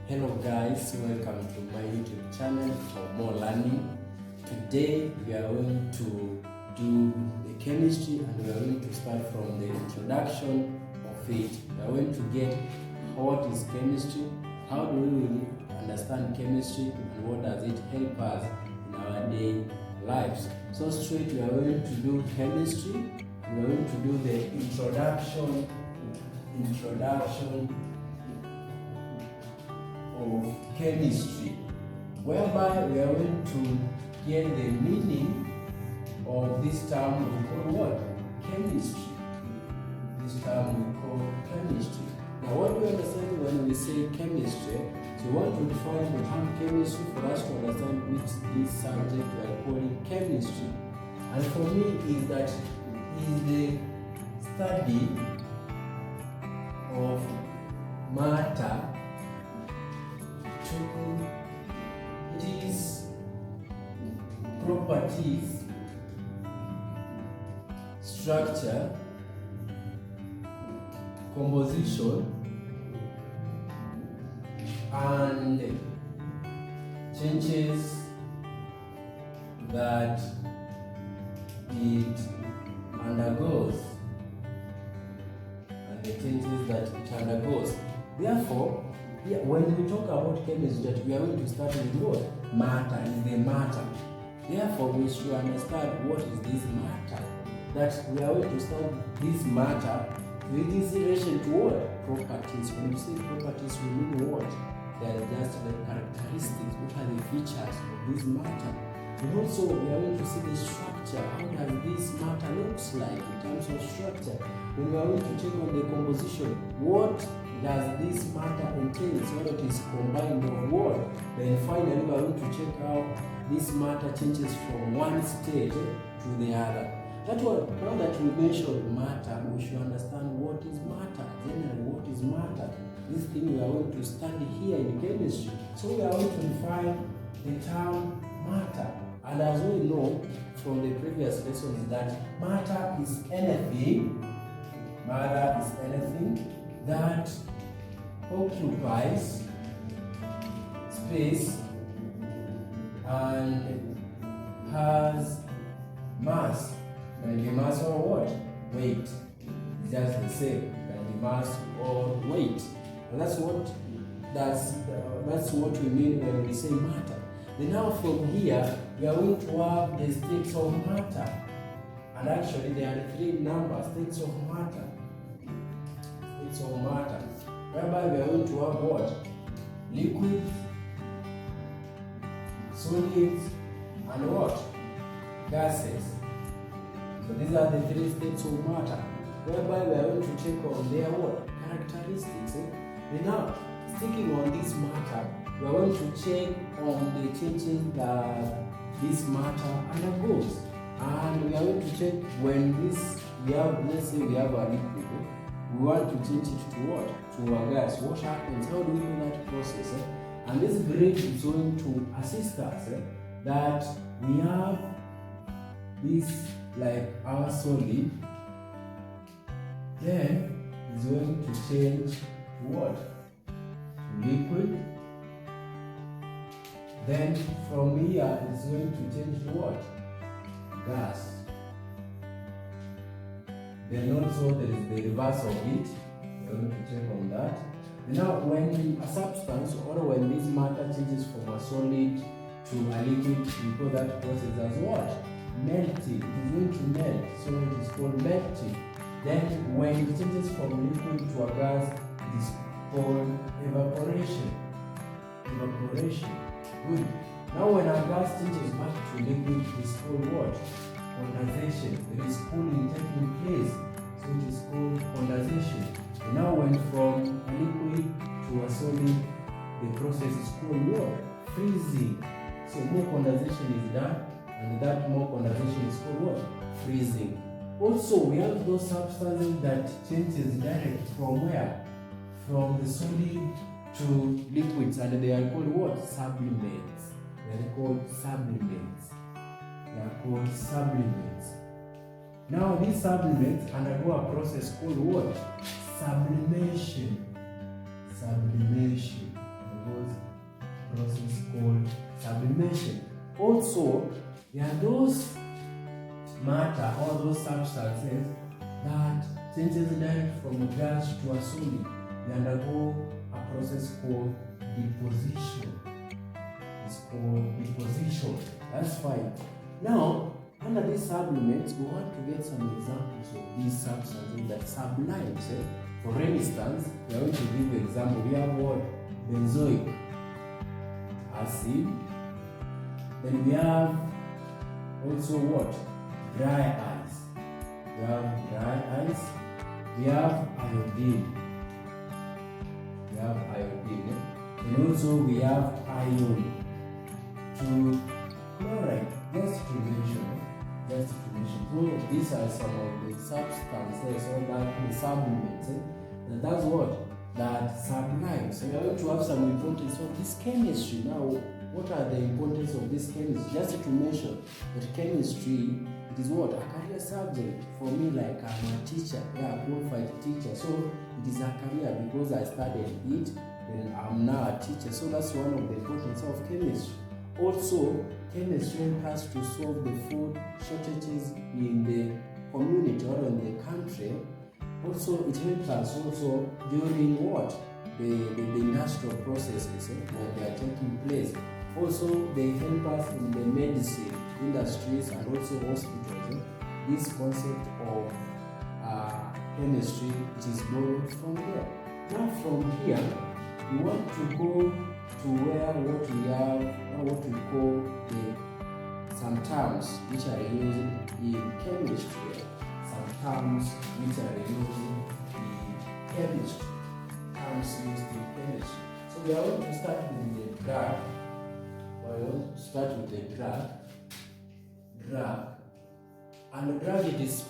Hello guys, welcome to my YouTube channel for more learning. Today we are going to do the chemistry and we are going to start from the introduction of it. We are going to get what is chemistry, how do we really understand chemistry, and what does it help us in our daily lives. So straight we are going to do chemistry, we are going to do the introduction of chemistry, whereby we are going to get the meaning of this term we call what? Chemistry. This term we call chemistry. Now what do we understand when we say chemistry? So we want to define the term chemistry for us to understand which this subject we are calling chemistry. And for me is that is the study of matter to its properties, structure, composition, and changes that it undergoes, Therefore, when we talk about chemistry, that we are going to start with what? Matter, is the matter. Therefore, we should understand what is this matter. That we are going to start this matter with this relation to what? Properties. When we say properties, we mean what? They are just the characteristics, what are the features of this matter. And also, we are going to see the structure. How does this matter looks like in terms of structure? When we are going to check on the composition, what does this matter entail? So that is combined of what? Then finally, we are going to check how this matter changes from one state to the other. That's what, now that we mentioned matter, we should understand what is matter. Generally, what is matter? This thing we are going to study here in chemistry. So we are going to define the term matter. And as we know from the previous lessons that matter is anything that occupies space and has mass. Can be mass or what? Weight. It's just the same. Can be mass or weight. And that's what we mean when we say matter. Then now from here, we are going to have the states of matter. And actually there are three numbers, states of matter. States of matter. Whereby we are going to have what? Liquids, solids, and what? Gases. So these are the three states of matter. Whereby we are going to check on their what? Characteristics. Then now, sticking on this matter, we are going to check on the changes that this matter undergoes. And we are going to check when let's say we have a liquid, we want to change it to what? To a gas. What happens? How do we do that process? And this bridge is going to assist us that we have this like our solid, then it's going to change to what? To liquid. Then from here it's going to change to what? Gas. Then also there is the reverse of it. We're going to check on that. Now when a substance or when this matter changes from a solid to a liquid, we call that process as what? Melting. It is going to melt, so it is called melting. Then when it changes from liquid to a gas, it is called evaporation. Good. Now when a gas changes back to liquid, it is called what? Condensation. There is cooling taking place, so it is called condensation. And now when from a liquid to a solid, the process is called what? Freezing. So more condensation is done, and that more condensation is called what? Freezing. Also, we have those substances that changes direct from where? From the solid to liquids, and they are called what? Sublimate. They are called sublimate. Now these sublimate undergo a process called what? Sublimation. undergoes a process called sublimation. Also, there are those matter or those substances that, since it's direct from gas to a solid, they undergo a process called deposition. It's called deposition. That's fine. Now, under these subliments, we want to get some examples of these substances that sublimes. For instance, we are going to give an example. We have what? Benzoic acid. Then we have also what? Dry ice. We have dry ice. We have iodine. We have iodine. And also we have iron. To chloride. Just to mention. So these are some of the substances or the subliments. And that's what? That sublimes. So we are going to have some importance of this chemistry. Now, what are the importance of this chemistry? Just to mention that chemistry, it is what? A career subject. For me, like I'm a teacher, a qualified teacher. So it is a career because I studied it and I'm now a teacher. So that's one of the importance of chemistry. Also, chemistry helps us to solve the food shortages in the community or in the country. Also, it helps us also during what? The industrial processes when they are taking place. Also, they help us in the medicine industries and also hospitals. This concept of chemistry, it is borrowed from here. Now from here, we want to go to where what we have, or what we call some terms which are used in chemistry. Some terms which are used in chemistry. Terms used in chemistry. So we are going to start with the drug. We are going to start with the drug. And the drug, it is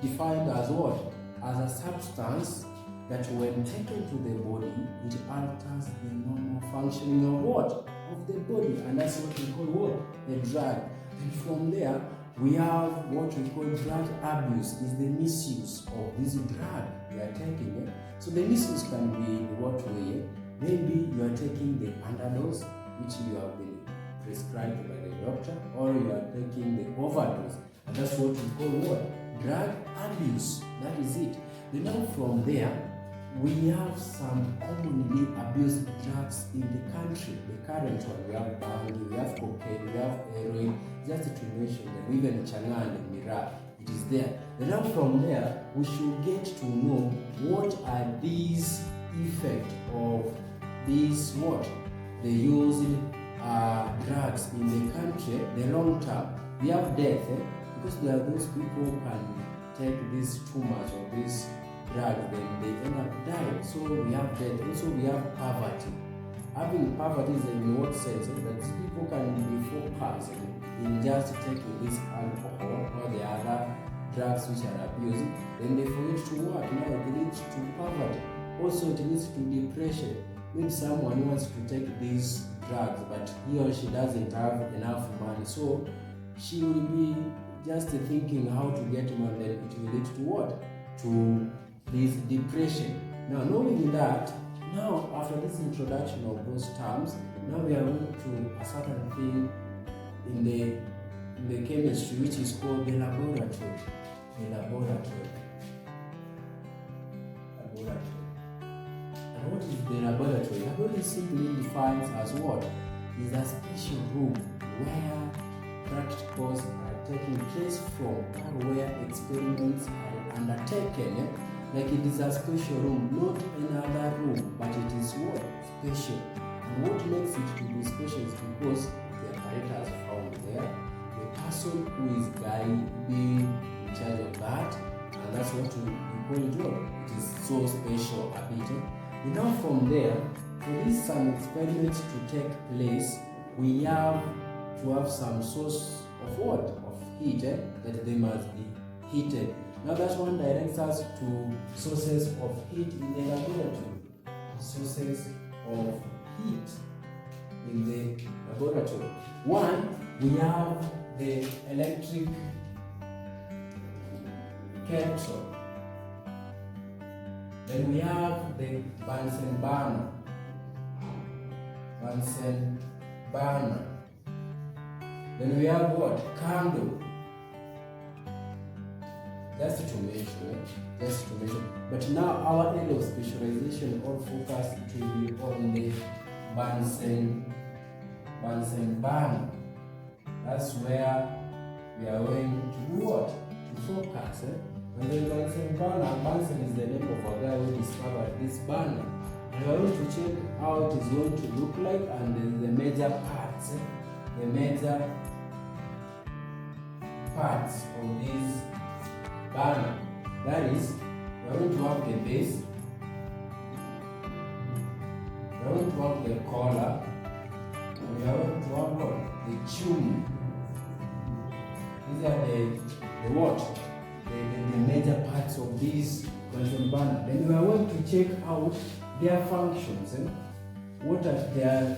defined as what? As a substance that when taken to the body, it alters the normal functioning of what? Of the body. And that's what we call what? The drug. And from there, we have what we call drug abuse, is the misuse of this drug we are taking. So the misuse can be in what way? Maybe you are taking the underdose, which you have been prescribed by the doctor, or you are taking the overdose. And that's what we call what? Drug abuse. That is it. Then now from there, we have some commonly abused drugs in the country. The current one, we have bang, we have cocaine, we have heroin, just to mention them, even Changan and Mira, it is there. And now from there, we should get to know what are these effects of these what? The using drugs in the country, the long term. We have death, because there are those people who can take this too much of this drug, then they end up dying. So we have death. Also we have poverty. Having poverty is in what sense? That these people can be focused in just taking this alcohol or the other drugs which are abused. Then they forget to work. Now it leads to poverty. Also it leads to depression. Maybe someone wants to take these drugs, but he or she doesn't have enough money. So she will be just thinking how to get money, then it will lead to what? To this depression. Now knowing that, now after this introduction of those terms, now we are going to a certain thing in the chemistry which is called the laboratory. The laboratory. And what is the laboratory? Laboratory simply defines as what? Is a special room where practicals are taking place from, or where experiments are undertaken. Like it is a special room, not another room, but it is what? Special. And what makes it to be special is because the apparatus found there, the person who is being in charge of that, and that's what we call it what? It is so special a bit. And now from there, for these some experiments to take place, we have to have some source of what? Of heat, that they must be heated. Now that one directs us to sources of heat in the laboratory. Sources of heat in the laboratory. One, we have the electric kettle. Then we have the Bunsen burner. Bunsen burner. Then we have what? Candle. Just to mention. But now our area of specialization or focus it will be on the Bunsen burner. That's where we are going to do what? To focus. And then Bunsen burner, Bunsen is the name of a guy who discovered this burner. And we are going to check how it is going to look like and the major parts. The major parts of this burner. That is, we are going to have the base, we are going to have the collar, and we are going to have what? The chimney. These are the what? The major parts of this Bunsen burner. Then we are going to check out their functions. What are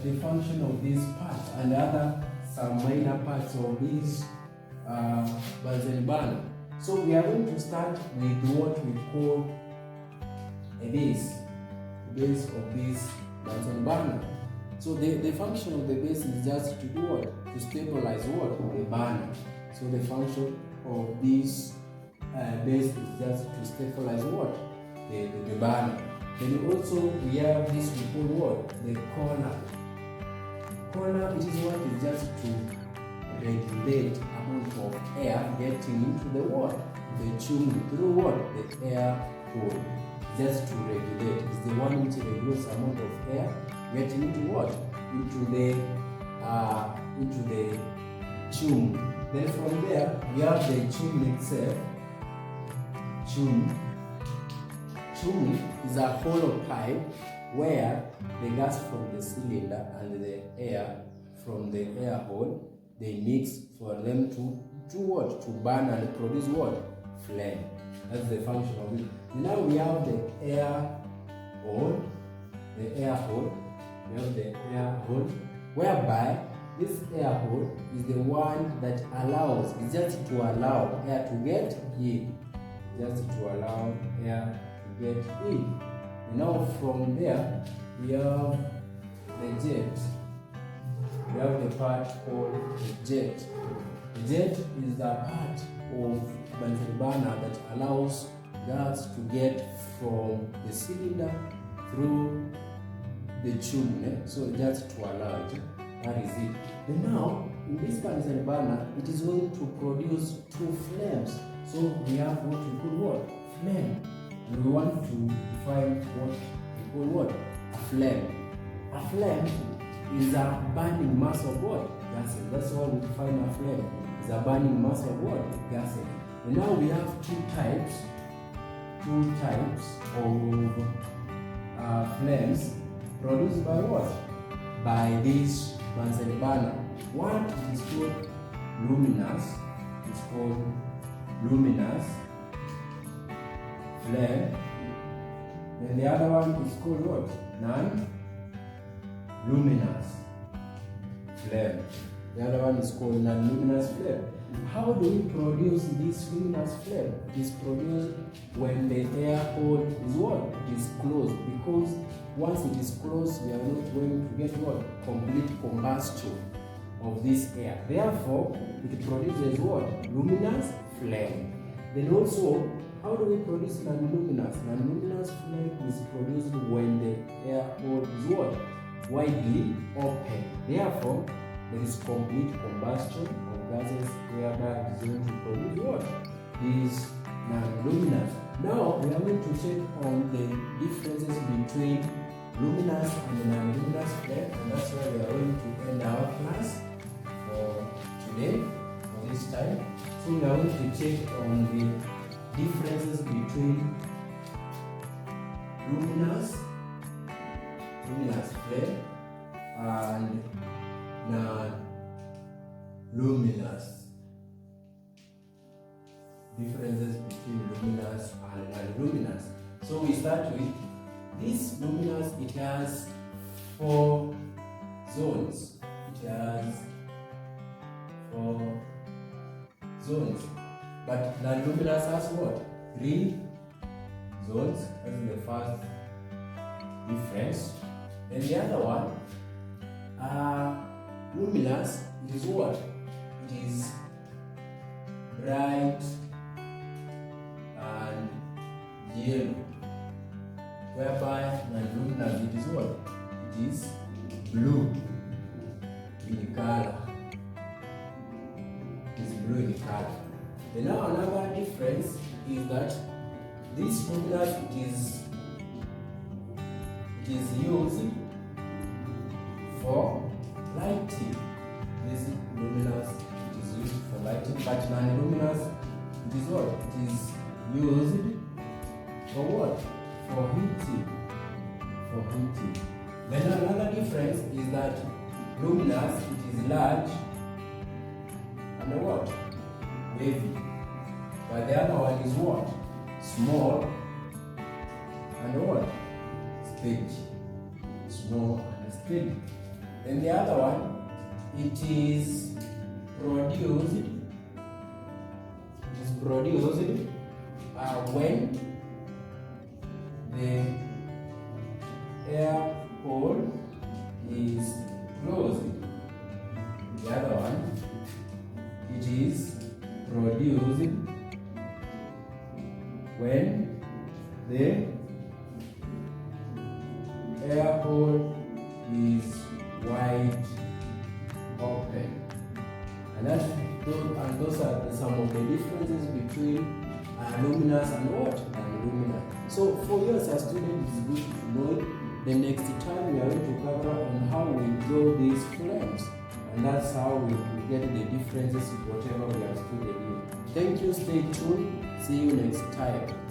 the function of these parts and some minor parts of this Bunsen burner. So we are going to start with what we call a base of this Bunsen burner. So the function of the base is just to do what? To stabilize what? The burner. So the function of this base is just to stabilize what? The burner. Then also we have this we call what? The collar. Collar, it is what is just to regulate amount of air getting into the what? The chimney through what? The air hole. Just to regulate. It's the one which regulates amount of air getting into what? Into the chimney. Then from there we have the chimney itself. Chimney is a hollow pipe where the gas from the cylinder and the air from the air hole, they mix for them to do what? To burn and produce what? Flame. That's the function of it. Now we have the air hole. We have the air hole, whereby this air hole is the one that allows, it's just to allow air to get in. Just to allow air to get in. Now from there, we have the jet. We have the part called the jet. The jet is the part of Bunsen burner that allows gas to get from the cylinder through the chimney. So just to allow it. That is it. And now, in this Bunsen burner, it is going to produce two flames. So we have what we call what? Flame. And we want to define what we call what? A flame. A flame is a burning mass of what? Gases. That's why we define a flame. It's a burning mass of what? Gases. And now we have two types of flames produced by what? By this Bunsen burner. One is called luminous. It's called luminous flame. Then the other one is called what? Non-luminous flame. The other one is called non-luminous flame. How do we produce this luminous flame? It is produced when the air hole is what? It is closed, because once it is closed, we are not going to get what? Complete combustion of this air. Therefore, it produces what? Luminous flame. Then also, how do we produce non-luminous? Non-luminous flame is produced when the air hole is what? Widely open. Therefore, there is complete combustion of gases whereby it is going to produce what? These non-luminous. Now, we are going to check on the differences between luminous and non-luminous flame, and that's why we are going to end our class for today, for this time. So we are going to check on the differences between luminous flame and non-luminous. Differences between luminous and non-luminous. So we start with this luminous. It has 4 zones. It has 4 zones. But non-luminous has what? 3 zones. That's the first difference. And the other one Luminous is what? It is bright and yellow, whereby non-luminous it is what? It is blue in color. It is blue in color. And now another difference is that this luminous it is used for lighting. This luminous it is used for lighting, but non-luminous it is what? It is used for what? For heating. For heating. Then another difference is that luminous it is large and what? Wavy. But the other one is what? Small and what? Steady. Small and steady. Then the other one, it is produced when the air hole is closed. The other one, it is produced when the air hole is wide open. And those are some of the differences between luminous and what? And luminous. So for you as a student, it's good to know it. The next time we are going to cover on how we draw these flames, and that's how we get the differences with whatever we have studied here. Thank you, stay tuned, see you next time.